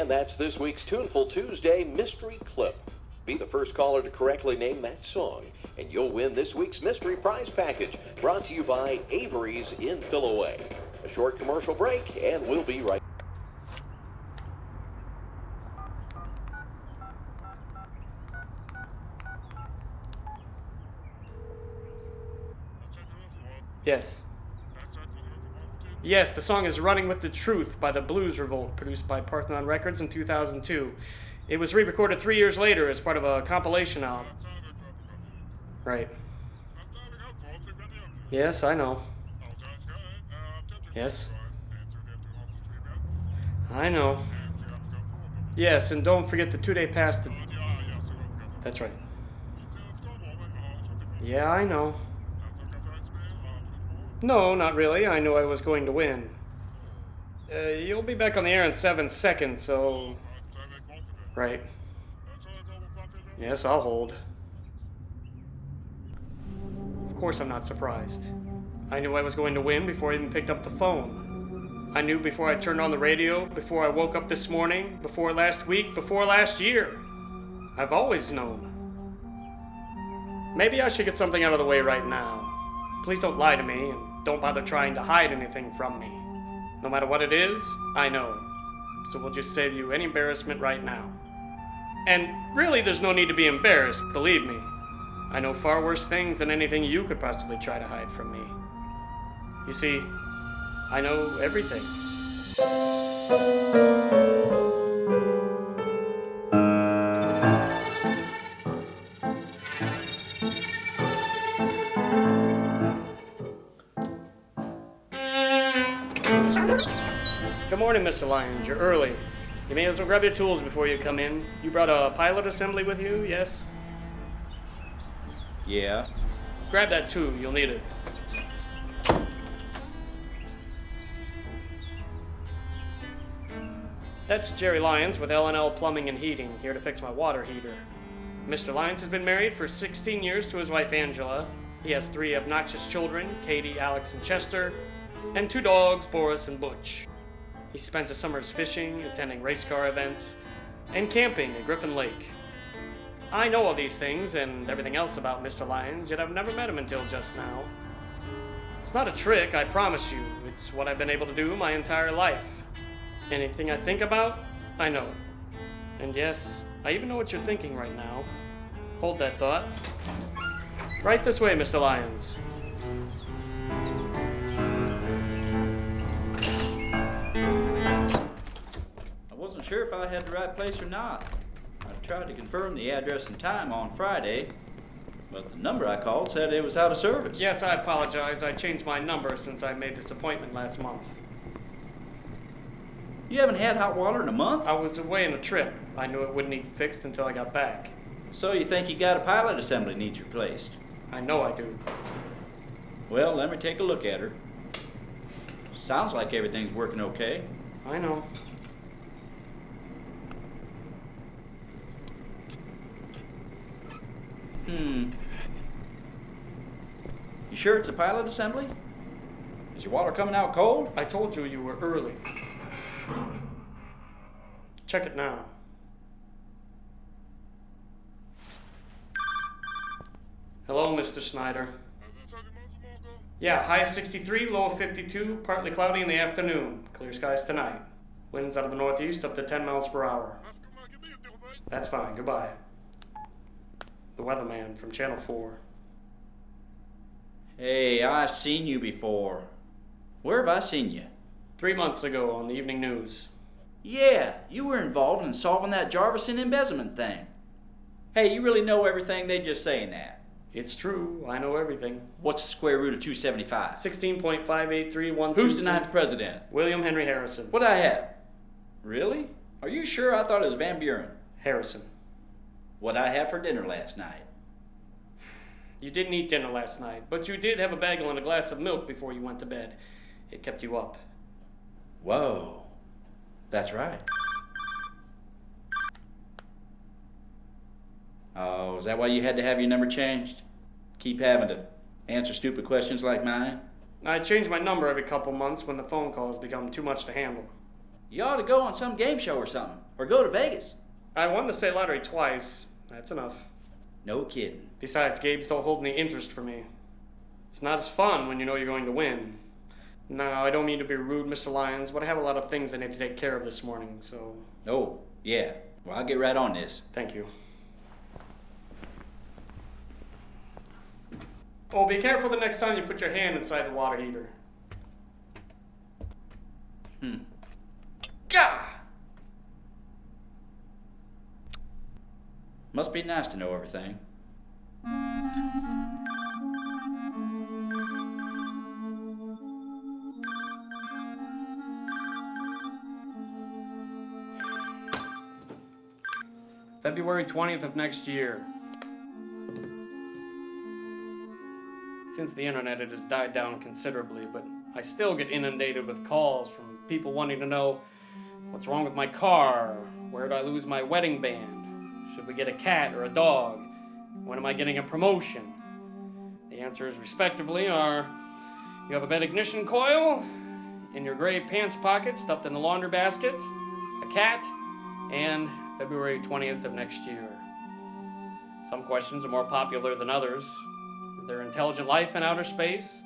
And that's this week's Tuneful Tuesday Mystery Clip. Be the first caller to correctly name that song, and you'll win this week's mystery prize package, brought to you by Avery's in Filloway. A short commercial break, and we'll be right back. Yes. Yes, the song is Running with the Truth by the Blues Revolt, produced by Parthenon Records in 2002. It was re-recorded 3 years later as part of a compilation album. Right. Yes, I know. Yes. I know. Yes, and don't forget the 2-day pass. That's right. Yeah, I know. No, not really. I knew I was going to win. You'll be back on the air in 7 seconds, so... Right. Yes, I'll hold. Of course I'm not surprised. I knew I was going to win before I even picked up the phone. I knew before I turned on the radio, before I woke up this morning, before last week, before last year. I've always known. Maybe I should get something out of the way right now. Please don't lie to me, and don't bother trying to hide anything from me. No matter what it is, I know. So we'll just save you any embarrassment right now. And really, there's no need to be embarrassed, believe me. I know far worse things than anything you could possibly try to hide from me. You see, I know everything. Good morning, Mr. Lyons. You're early. You may as well grab your tools before you come in. You brought a pilot assembly with you, yes? Yeah. Grab that too. You'll need it. That's Jerry Lyons with L&L Plumbing and Heating, here to fix my water heater. Mr. Lyons has been married for 16 years to his wife Angela. He has 3 obnoxious children, Katie, Alex, and Chester, and 2 dogs, Boris and Butch. He spends the summers fishing, attending race car events, and camping at Griffin Lake. I know all these things and everything else about Mr. Lyons, yet I've never met him until just now. It's not a trick, I promise you. It's what I've been able to do my entire life. Anything I think about, I know. And yes, I even know what you're thinking right now. Hold that thought. Right this way, Mr. Lyons. I wasn't sure if I had the right place or not. I tried to confirm the address and time on Friday, but the number I called said it was out of service. Yes, I apologize. I changed my number since I made this appointment last month. You haven't had hot water in a month? I was away on a trip. I knew it wouldn't need fixed until I got back. So you think you got a pilot assembly needs replaced? I know I do. Well, let me take a look at her. Sounds like everything's working okay. I know. You sure it's a pilot assembly? Is your water coming out cold? I told you you were early. Check it now. Hello, Mr. Snyder. Yeah, high 63, low 52, partly cloudy in the afternoon. Clear skies tonight. Winds out of the northeast up to 10 miles per hour. That's fine, goodbye. The weatherman from Channel 4. Hey, I've seen you before. Where have I seen you? 3 months ago on the evening news. Yeah, you were involved in solving that Jarvison embezzlement thing. Hey, you really know everything they just saying that. It's true, I know everything. What's the square root of 275? 16.58312. Who's the 9th president? William Henry Harrison. What'd I have? Really? Are you sure? I thought it was Van Buren. Harrison. What'd I have for dinner last night? You didn't eat dinner last night, but you did have a bagel and a glass of milk before you went to bed. It kept you up. Whoa. That's right. Oh, is that why you had to have your number changed? Keep having to answer stupid questions like mine? I change my number every couple months when the phone calls become too much to handle. You ought to go on some game show or something, or go to Vegas. I won the state lottery twice. That's enough. No kidding. Besides, games don't hold any interest for me. It's not as fun when you know you're going to win. Now, I don't mean to be rude, Mr. Lyons, but I have a lot of things I need to take care of this morning, so... Oh, yeah. Well, I'll get right on this. Thank you. Oh, be careful the next time you put your hand inside the water heater. Gah! Must be nice to know everything. February 20th of next year. Since the internet, it has died down considerably, but I still get inundated with calls from people wanting to know what's wrong with my car, where did I lose my wedding band, should we get a cat or a dog, when am I getting a promotion? The answers, respectively, are you have a bed ignition coil, in your gray pants pocket stuffed in the laundry basket, a cat, and February 20th of next year. Some questions are more popular than others. Is there intelligent life in outer space?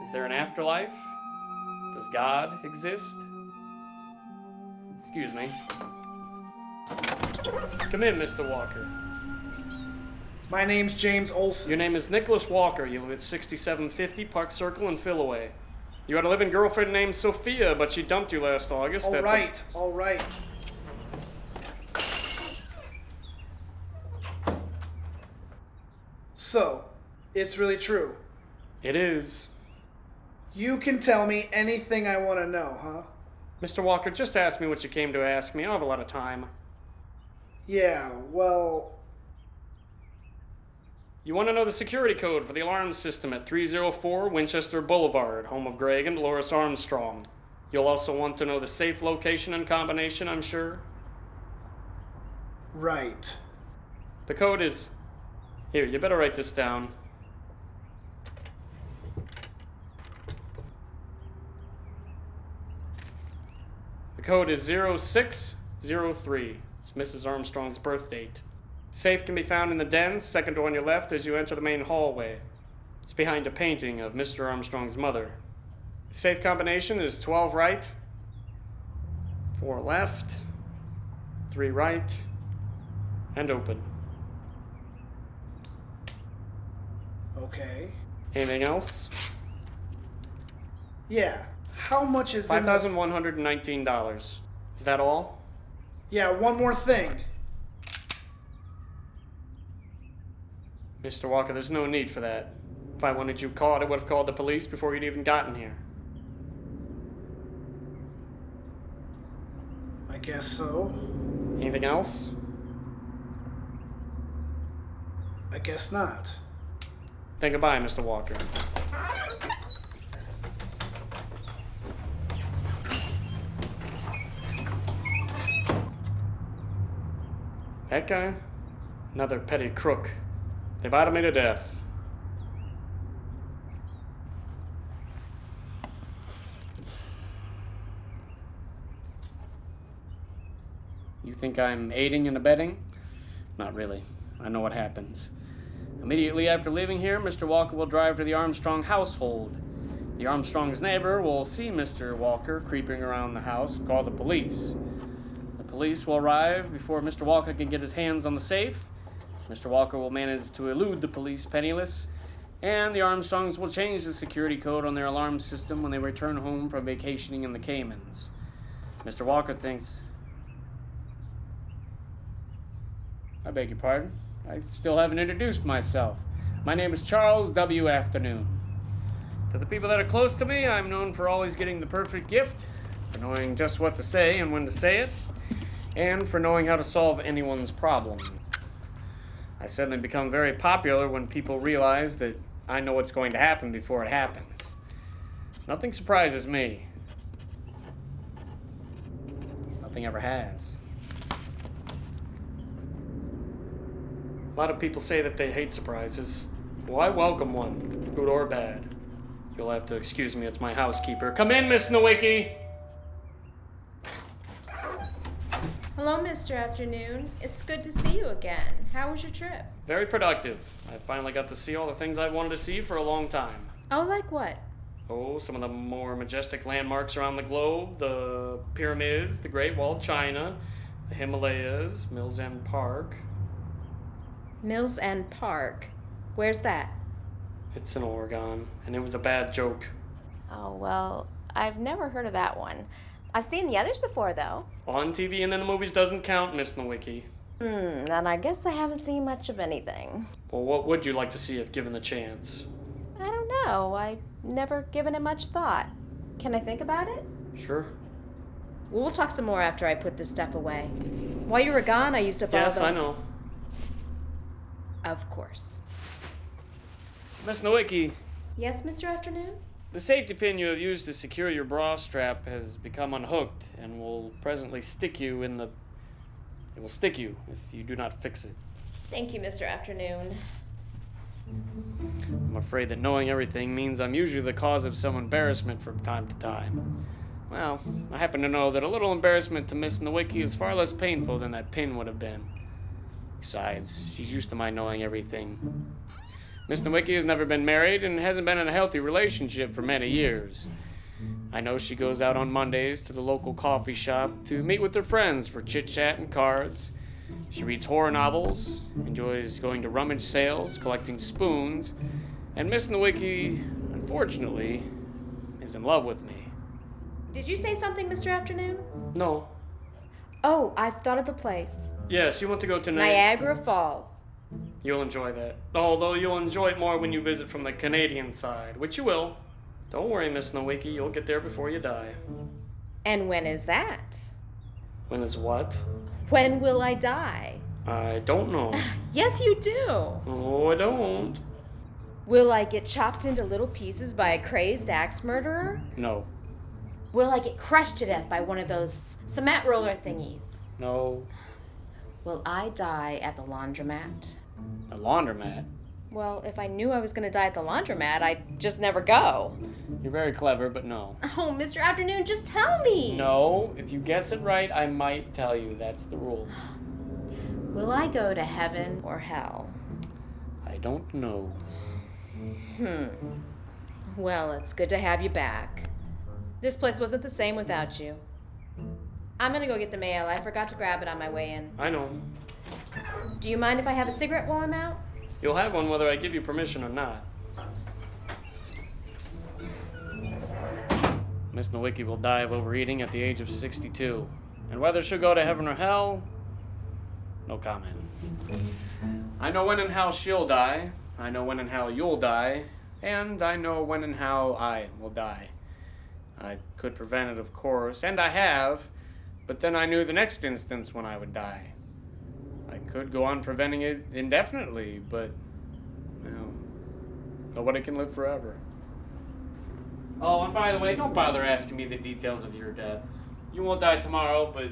Is there an afterlife? Does God exist? Excuse me. Come in, Mr. Walker. My name's James Olson. Your name is Nicholas Walker. You live at 6750 Park Circle in Fillaway. You had a living girlfriend named Sophia, but she dumped you last August. All right. So, it's really true. It is. You can tell me anything I want to know, huh? Mr. Walker, just ask me what you came to ask me. I don't have a lot of time. Yeah, well... You want to know the security code for the alarm system at 304 Winchester Boulevard, home of Greg and Dolores Armstrong. You'll also want to know the safe location and combination, I'm sure. Right. The code is... Here, you better write this down. The code is 0603. It's Mrs. Armstrong's birth date. Safe can be found in the den, second door on your left as you enter the main hallway. It's behind a painting of Mr. Armstrong's mother. Safe combination is 12 right, 4 left, 3 right, and open. Okay. Anything else? Yeah. How much is in this? $5,119. Is that all? Yeah, one more thing. Mr. Walker, there's no need for that. If I wanted you caught, I would have called the police before you'd even gotten here. I guess so. Anything else? I guess not. Then goodbye, Mr. Walker. That guy? Another petty crook. They bottomed me to death. You think I'm aiding and abetting? Not really. I know what happens. Immediately after leaving here, Mr. Walker will drive to the Armstrong household. The Armstrong's neighbor will see Mr. Walker creeping around the house and call the police. The police will arrive before Mr. Walker can get his hands on the safe. Mr. Walker will manage to elude the police penniless, and the Armstrongs will change the security code on their alarm system when they return home from vacationing in the Caymans. Mr. Walker thinks... I beg your pardon. I still haven't introduced myself. My name is Charles W. Afternoon. To the people that are close to me, I'm known for always getting the perfect gift, for knowing just what to say and when to say it, and for knowing how to solve anyone's problem. I suddenly become very popular when people realize that I know what's going to happen before it happens. Nothing surprises me. Nothing ever has. A lot of people say that they hate surprises. Well, I welcome one, good or bad. You'll have to excuse me, it's my housekeeper. Come in, Miss Nowicki! Hello, Mr. Afternoon. It's good to see you again. How was your trip? Very productive. I finally got to see all the things I've wanted to see for a long time. Oh, like what? Oh, some of the more majestic landmarks around the globe, the pyramids, the Great Wall of China, the Himalayas, Mills End Park. Mills End Park. Where's that? It's in Oregon, and it was a bad joke. Oh, well, I've never heard of that one. I've seen the others before, though. On TV and in the movies doesn't count, Miss Nowicki. Then I guess I haven't seen much of anything. Well, what would you like to see if given the chance? I don't know. I've never given it much thought. Can I think about it? Sure. Well, we'll talk some more after I put this stuff away. While you were gone, I used up all the... Yes, I know. Of course. Miss Nowicki, Yes, Mr. Afternoon? the safety pin you have used to secure your bra strap has become unhooked and will presently stick you in the... It will stick you if you do not fix it. Thank you, Mr. Afternoon. I'm afraid that knowing everything means I'm usually the cause of some embarrassment from time to time. Well, I happen to know that a little embarrassment to Miss Nowicki is far less painful than that pin would have been. Besides, she's used to my knowing everything. Miss Nowicki has never been married and hasn't been in a healthy relationship for many years. I know she goes out on Mondays to the local coffee shop to meet with her friends for chit-chat and cards. She reads horror novels, enjoys going to rummage sales, collecting spoons, and Miss Nowicki, unfortunately, is in love with me. Did you say something, Mr. Afternoon? No. Oh, I've thought of the place. Yes, you want to go to Niagara Falls. You'll enjoy that. Although you'll enjoy it more when you visit from the Canadian side, which you will. Don't worry, Miss Nowicki, you'll get there before you die. And when is that? When is what? When will I die? I don't know. Yes, you do. Oh, I don't. Will I get chopped into little pieces by a crazed axe murderer? No. Will I get crushed to death by one of those cement roller thingies? No. Will I die at the laundromat? A laundromat? Well, if I knew I was going to die at the laundromat, I'd just never go. You're very clever, but no. Oh, Mr. Afternoon, just tell me. No, if you guess it right, I might tell you. That's the rule. Will I go to heaven or hell? I don't know. Well, it's good to have you back. This place wasn't the same without you. I'm gonna go get the mail. I forgot to grab it on my way in. I know. Do you mind if I have a cigarette while I'm out? You'll have one whether I give you permission or not. Miss Nowicki will die of overeating at the age of 62. And whether she'll go to heaven or hell, no comment. I know when and how she'll die. I know when and how you'll die. And I know when and how I will die. I could prevent it, of course, and I have, but then I knew the next instance when I would die. I could go on preventing it indefinitely, but, well, nobody can live forever. Oh, and by the way, don't bother asking me the details of your death. You won't die tomorrow, but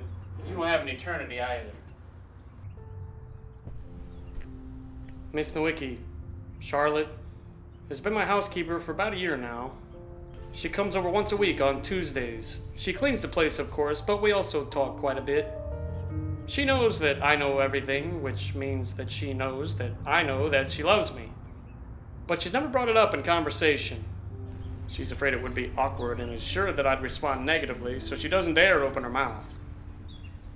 you won't have an eternity either. Miss Nowicki, Charlotte, has been my housekeeper for about a year now. She comes over once a week on Tuesdays. She cleans the place, of course, but we also talk quite a bit. She knows that I know everything, which means that she knows that I know that she loves me. But she's never brought it up in conversation. She's afraid it would be awkward and is sure that I'd respond negatively, so she doesn't dare open her mouth.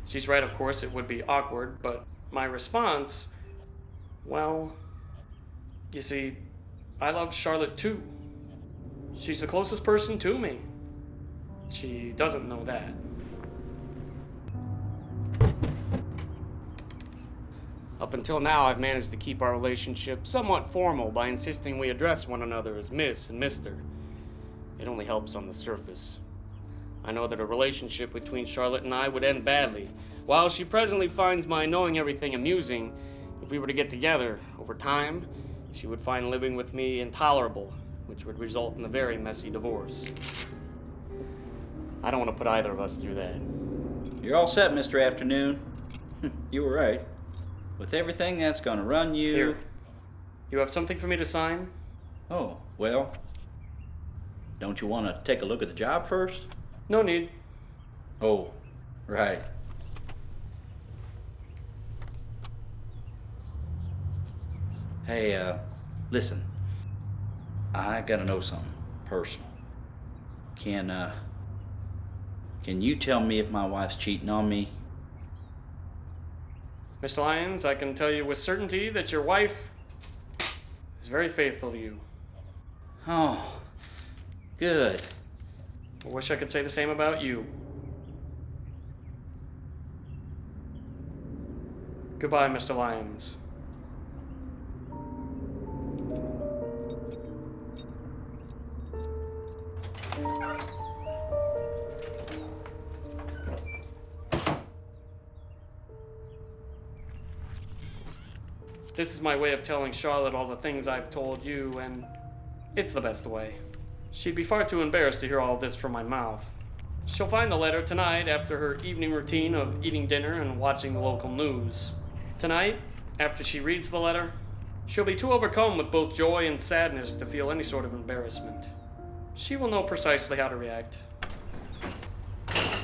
She's right, of course, it would be awkward, but my response, well, you see, I love Charlotte too. She's the closest person to me. She doesn't know that. Up until now, I've managed to keep our relationship somewhat formal by insisting we address one another as Miss and Mr. It only helps on the surface. I know that a relationship between Charlotte and I would end badly. While she presently finds my knowing everything amusing, if we were to get together, over time, she would find living with me intolerable, which would result in a very messy divorce. I don't want to put either of us through that. You're all set, Mr. Afternoon. You were right. With everything that's gonna run you... Here. You have something for me to sign? Oh, well... Don't you want to take a look at the job first? No need. Oh, right. Hey, listen. I gotta know something personal. Can you tell me if my wife's cheating on me? Mr. Lyons, I can tell you with certainty that your wife is very faithful to you. Oh, good. I wish I could say the same about you. Goodbye, Mr. Lyons. This is my way of telling Charlotte all the things I've told you, and it's the best way. She'd be far too embarrassed to hear all this from my mouth. She'll find the letter tonight after her evening routine of eating dinner and watching the local news. Tonight, after she reads the letter, she'll be too overcome with both joy and sadness to feel any sort of embarrassment. She will know precisely how to react.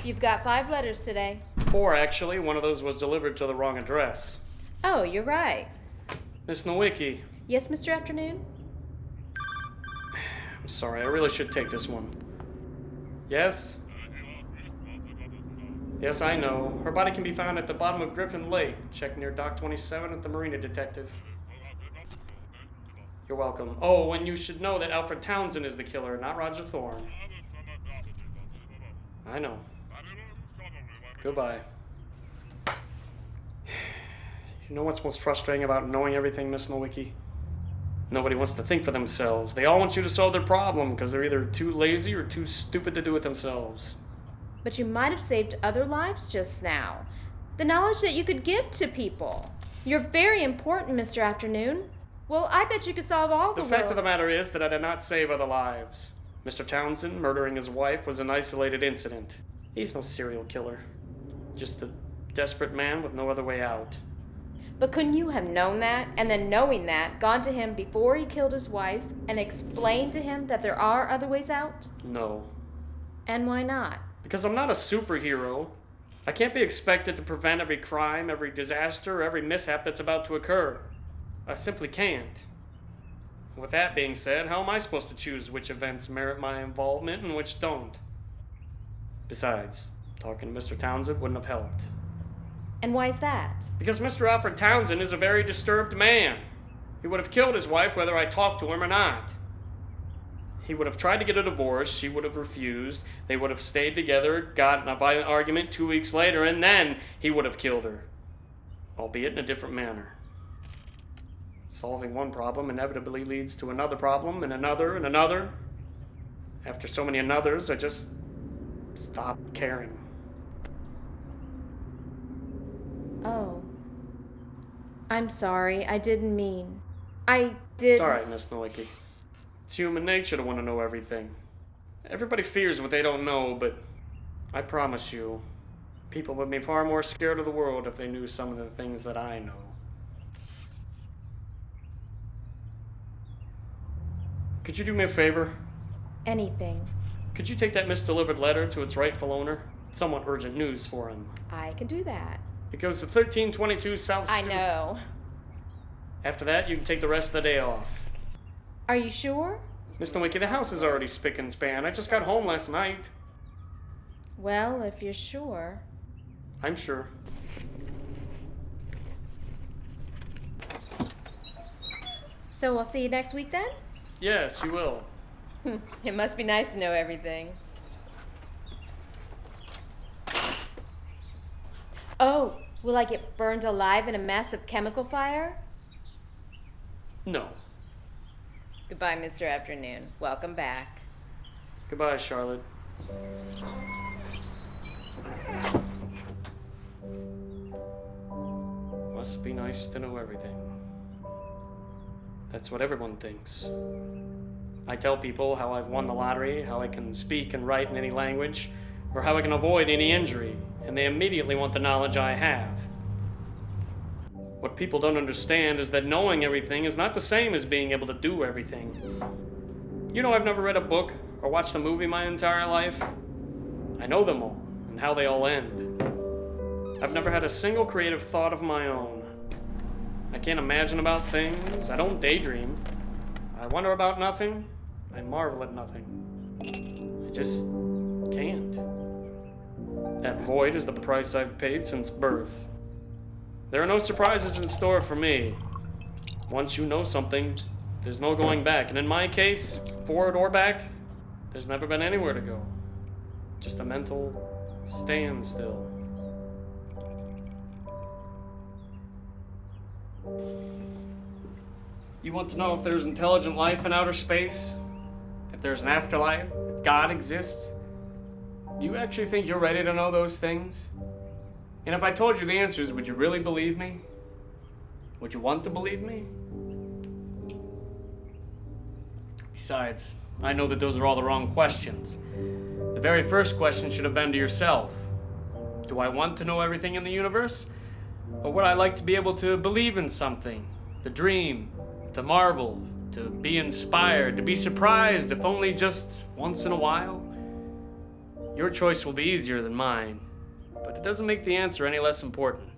You've got 5 letters today. 4, actually. One of those was delivered to the wrong address. Oh, you're right. Miss Nowicki. Yes, Mr. Afternoon? I'm sorry, I really should take this one. Yes? Yes, I know. Her body can be found at the bottom of Griffin Lake. Check near Dock 27 at the Marina Detective. You're welcome. Oh, and you should know that Alfred Townsend is the killer, not Roger Thorne. I know. Goodbye. You know what's most frustrating about knowing everything, Miss Nowicki? Nobody wants to think for themselves. They all want you to solve their problem because they're either too lazy or too stupid to do it themselves. But you might have saved other lives just now. The knowledge that you could give to people. You're very important, Mr. Afternoon. Well, I bet you could solve all the The fact of the world's- matter is that I did not save other lives. Mr. Townsend murdering his wife was an isolated incident. He's no serial killer. Just a desperate man with no other way out. But couldn't you have known that, and then knowing that, gone to him before he killed his wife, and explained to him that there are other ways out? No. And why not? Because I'm not a superhero. I can't be expected to prevent every crime, every disaster, or every mishap that's about to occur. I simply can't. With that being said, how am I supposed to choose which events merit my involvement and which don't? Besides, talking to Mr. Townsend wouldn't have helped. And why's that? Because Mr. Alfred Townsend is a very disturbed man. He would have killed his wife whether I talked to him or not. He would have tried to get a divorce, she would have refused, they would have stayed together, gotten a violent argument 2 weeks later, and then he would have killed her. Albeit in a different manner. Solving one problem inevitably leads to another problem, and another, and another. After so many anothers, I just stopped caring. Oh. I'm sorry, I didn't mean. I did. It's alright, Miss Nowicki. It's human nature to want to know everything. Everybody fears what they don't know, but I promise you, people would be far more scared of the world if they knew some of the things that I know. Could you do me a favor? Anything. Could you take that misdelivered letter to its rightful owner? It's somewhat urgent news for him. I can do that. It goes to 1322 South I Street. know. After that, you can take the rest of the day off. Are you sure? Miss Nowicki, the house is already spick and span. I just got home last night. Well, if you're sure. I'm sure. So we'll see you next week then? Yes, you will. It must be nice to know everything. Oh, will I get burned alive in a massive chemical fire? No. Goodbye, Mr. Afternoon. Welcome back. Goodbye, Charlotte. Must be nice to know everything. That's what everyone thinks. I tell people how I've won the lottery, how I can speak and write in any language, or how I can avoid any injury, and they immediately want the knowledge I have. What people don't understand is that knowing everything is not the same as being able to do everything. You know, I've never read a book or watched a movie my entire life. I know them all, and how they all end. I've never had a single creative thought of my own. I can't imagine about things. I don't daydream. I wonder about nothing. I marvel at nothing. I just can't. That void is the price I've paid since birth. There are no surprises in store for me. Once you know something, there's no going back. And in my case, forward or back, there's never been anywhere to go. Just a mental standstill. You want to know if there's intelligent life in outer space? If there's an afterlife? If God exists? Do you actually think you're ready to know those things? And if I told you the answers, would you really believe me? Would you want to believe me? Besides, I know that those are all the wrong questions. The very first question should have been to yourself. Do I want to know everything in the universe? Or would I like to be able to believe in something? To dream, to marvel, to be inspired, to be surprised, if only just once in a while? Your choice will be easier than mine, but it doesn't make the answer any less important.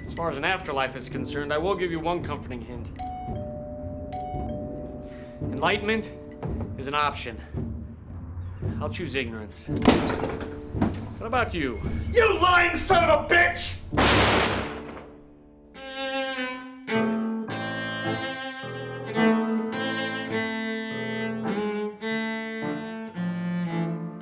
As far as an afterlife is concerned, I will give you one comforting hint. Enlightenment is an option. I'll choose ignorance. What about you? You lying son of a bitch!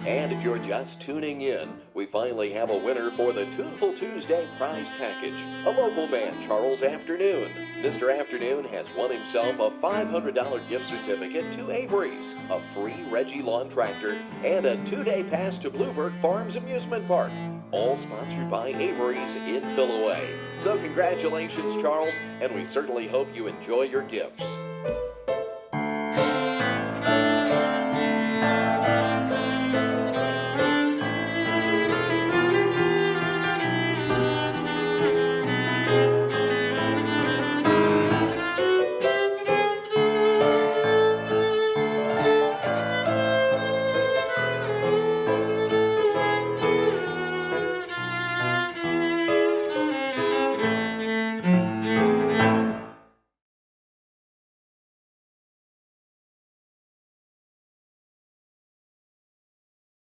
And if you're just tuning in, we finally have a winner for the Tuneful Tuesday prize package. A local man, Charles Afternoon. Mr. Afternoon has won himself a $500 gift certificate to Avery's, a free Reggie lawn tractor, and a 2-day pass to Bluebird Farms Amusement Park. All sponsored by Avery's in Philaway. So congratulations, Charles, and we certainly hope you enjoy your gifts.